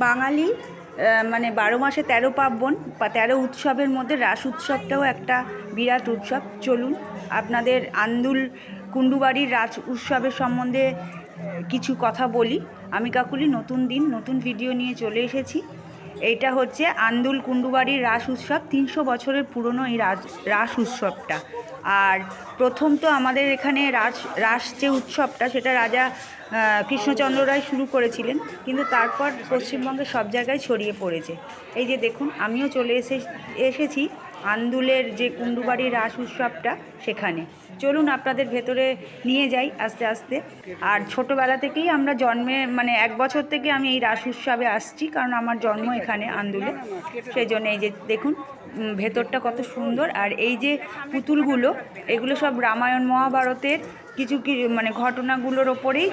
বাঙালি মানে 12 মাসে 13 পার্বণ বা 13 উৎসবের মধ্যে রাস উৎসবটাও একটা বিরাট উৎসব। চলুন আপনাদের আন্দুল কুণ্ডুবাড়ির রাস উৎসবের সম্বন্ধে কিছু কথা বলি। আমি কাকুলি নতুন দিন নতুন ভিডিও নিয়ে চলে এসেছি। এইটা হচ্ছে আন্দুল কুণ্ডুবাড়ির রাস উৎসব। 300 বছরের পুরনো এই রাস উৎসবটা। আর প্রথম তো আমাদের এখানে রাস যে উৎসবটা সেটা রাজা কৃষ্ণচন্দ্র রায় শুরু করেছিলেন, কিন্তু তারপর পশ্চিমবঙ্গের সব জায়গায় ছড়িয়ে পড়েছে। এই যে দেখুন, আমিও চলে এসেছি আন্দুলের যে কুণ্ডুবাড়ির রাস উৎসবটা সেখানে। চলুন আপনাদের ভেতরে নিয়ে যাই আস্তে আস্তে। আর ছোটোবেলা থেকেই আমরা মানে 1 বছর থেকে আমি এই রাস উৎসবে আসছি, কারণ আমার জন্ম এখানে আন্দুলে। সেই জন্য এই যে দেখুন ভেতরটা কত সুন্দর। আর এই যে পুতুলগুলো, এগুলো সব রামায়ণ মহাভারতের কিছু মানে ঘটনাগুলোর ওপরেই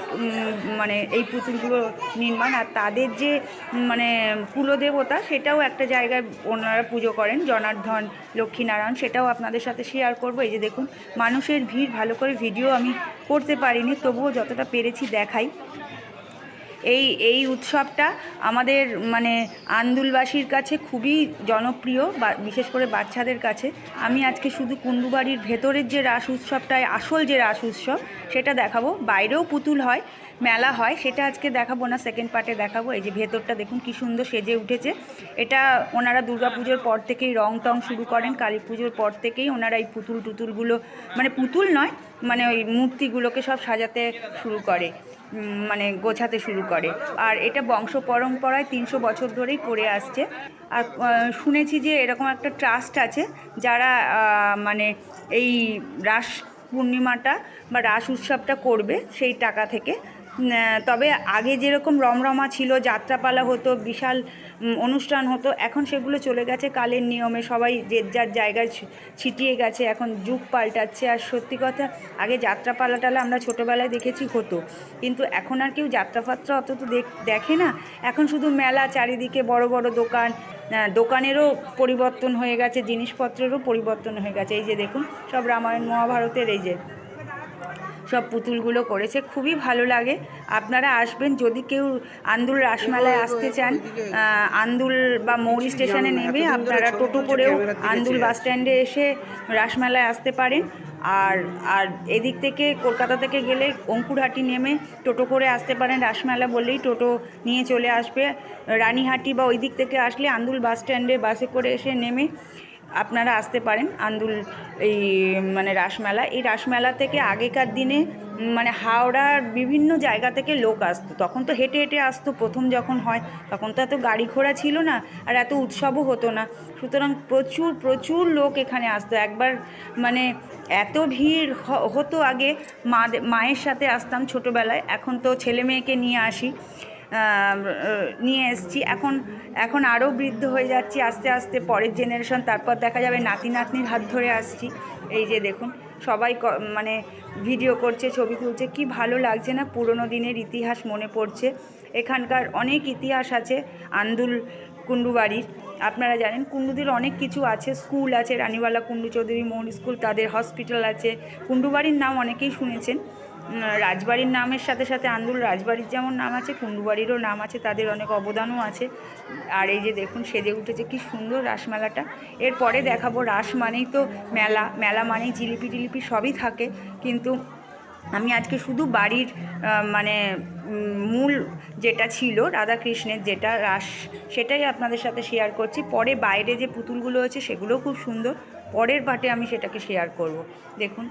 মানে এই পুতুলগুলো নির্মাণ। আর তাদের যে মানে কুলদেবতা, সেটাও একটা জায়গায় ওনারা পুজো করেন, জনার্দন লক্ষ্মীনারায়ণ, সেটাও আপনাদের সাথে শেয়ার করব। এই যে দেখুন মানুষের ভিড়, ভালো করে ভিডিও আমি করতে পারিনি, তবুও যতটা পেরেছি দেখাই। এই উৎসবটা আমাদের মানে আন্দুলবাসীর কাছে খুবই জনপ্রিয়, বিশেষ করে বাচ্চাদের কাছে। আমি আজকে শুধু কুণ্ডুবাড়ির ভেতরের যে রাস উৎসবটায় আসল যে রাস উৎসব সেটা দেখাবো। বাইরেও পুতুল হয়, মেলা হয়, সেটা আজকে দেখাবো না, সেকেন্ড পার্টে দেখাবো। এই যে ভেতরটা দেখুন কি সুন্দর সেজে উঠেছে। এটা ওনারা দুর্গাপুজোর পর থেকেই রং টং শুরু করেন, কালী পুজোর পর থেকেই ওনারা এই টুতুলগুলো মানে পুতুল নয়, মানে ওই মূর্তিগুলোকে সব সাজাতে শুরু করে, মানে গোছাতে শুরু করে। আর এটা বংশ পরম্পরায় 300 বছর ধরেই করে আসছে। আর শুনেছি যে এরকম একটা ট্রাস্ট আছে যারা মানে এই রাস পূর্ণিমাটা বা রাস উৎসবটা করবে সেই টাকা থেকে। তবে আগে যেরকম রমরমা ছিল, যাত্রাপালা হতো, বিশাল অনুষ্ঠান হতো, এখন সেগুলো চলে গেছে কালের নিয়মে, সবাই যে যার জায়গায় ছিটিয়ে গেছে, এখন যুগ পাল্টাচ্ছে। আর সত্যি কথা, আগে যাত্রাপালাটালা আমরা ছোটোবেলায় দেখেছি হতো, কিন্তু এখন আর কেউ যাত্রাফাত্রা অত তো দেখে না। এখন শুধু মেলা, চারিদিকে বড় বড় দোকান, দোকানেরও পরিবর্তন হয়ে গেছে, জিনিসপত্রেরও পরিবর্তন হয়ে গেছে। এই যে দেখুন সব রামায়ণ মহাভারতের এই যে সব পুতুলগুলো করেছে, খুবই ভালো লাগে। আপনারা আসবেন যদি কেউ আন্দুল রাসমেলায় আসতে চান। আন্দুল বা মৌরি স্টেশনে নেমে আপনারা টোটো করেও আন্দুল বাস স্ট্যান্ডে এসে রাসমেলায় আসতে পারেন। আর এদিক থেকে কলকাতা থেকে গেলে অঙ্কুরহাটি নেমে টোটো করে আসতে পারেন। রাসমেলা বললেই টোটো নিয়ে চলে আসবে। রানীহাটি বা ওই দিক থেকে আসলে আন্দুল বাস স্ট্যান্ডে বাসে করে এসে নেমে আপনারা আসতে পারেন আন্দুল এই মানে রাসমেলা। এই রাসমেলা থেকে আগেকার দিনে মানে হাওড়ার বিভিন্ন জায়গা থেকে লোক আসতো, তখন তো হেঁটে হেঁটে আসতো প্রথম যখন হয়, তখন তো এত গাড়ি ঘোড়া ছিল না, আর এত উৎসবও হতো না, সুতরাং প্রচুর প্রচুর লোক এখানে আসতো। একবার মানে এত ভিড় হতো, আগে মায়ের সাথে আসতাম ছোটোবেলায়, এখন তো ছেলে মেয়েকে নিয়ে এসছি। এখন আরও বৃদ্ধ হয়ে যাচ্ছি আস্তে আস্তে, পরের জেনারেশন, তারপর দেখা যাবে নাতি নাতনির হাত ধরে আসছি। এই যে দেখুন সবাই মানে ভিডিও করছে, ছবি তুলছে, কি ভালো লাগছে না, পুরনো দিনের ইতিহাস মনে পড়ছে। এখানকার অনেক ইতিহাস আছে আন্দুল কুণ্ডুবাড়ির। আপনারা জানেন কুণ্ডুদের অনেক কিছু আছে, স্কুল আছে, রানীবালা কুণ্ডু চৌধুরী মোহন স্কুল, তাদের হসপিটাল আছে। কুণ্ডুবাড়ির নাম অনেকেই শুনেছেন, রাজবাড়ির নামের সাথে সাথে আন্দুল রাজবাড়ির যেমন নাম আছে, কুণ্ডুবাড়িরও নাম আছে, তাদের অনেক অবদানও আছে। আর এই যে দেখুন সেজে উঠেছে কি সুন্দর রাসমেলাটা। এরপরে দেখাবো, রাস মানেই তো মেলা, মেলা মানেই জিলিপি টিলিপি সবই থাকে, কিন্তু আমি আজকে শুধু বাড়ির মানে মূল যেটা ছিল রাধাকৃষ্ণের যেটা রাস, সেটাই আপনাদের সাথে শেয়ার করছি। পরে বাইরে যে পুতুলগুলো আছে সেগুলোও খুব সুন্দর, পরের পার্টে আমি সেটাকে শেয়ার করব। দেখুন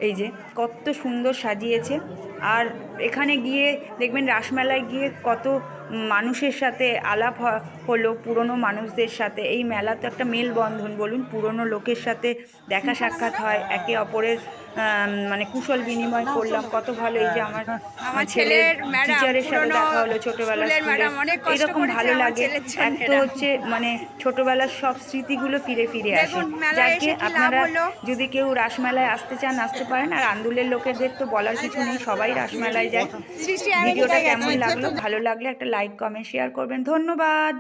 এই যে কত সুন্দর সাজিয়েছে। আর এখানে গিয়ে দেখবেন রাসমেলায় গিয়ে কত মানুষের সাথে আলাপ হলো, পুরনো মানুষদের সাথে। এই মেলা তো একটা মেলবন্ধন বলুন, পুরনো লোকের সাথে দেখা সাক্ষাৎ হয়, একে অপরের মানে কুশল বিনিময় করলাম, কত ভালো। এই যে আমার ছেলের টিচারের সাথে দেখা হলো ছোটোবেলার স্কুলে, এরকম ভালো লাগে। এক তো হচ্ছে মানে ছোটোবেলার সব স্মৃতিগুলো ফিরে ফিরে আসে। যাকে আপনারা যদি কেউ রাসমেলায় আসতে চান আসতে পারেন। আর আন্দুলের লোকেদের তো বলার কিছু নেই, সবাই রাসমেলায় যায়। ভিডিওটা কেমন লাগলো, ভালো লাগলে একটা লাইক কমেন্ট শেয়ার করবেন। ধন্যবাদ।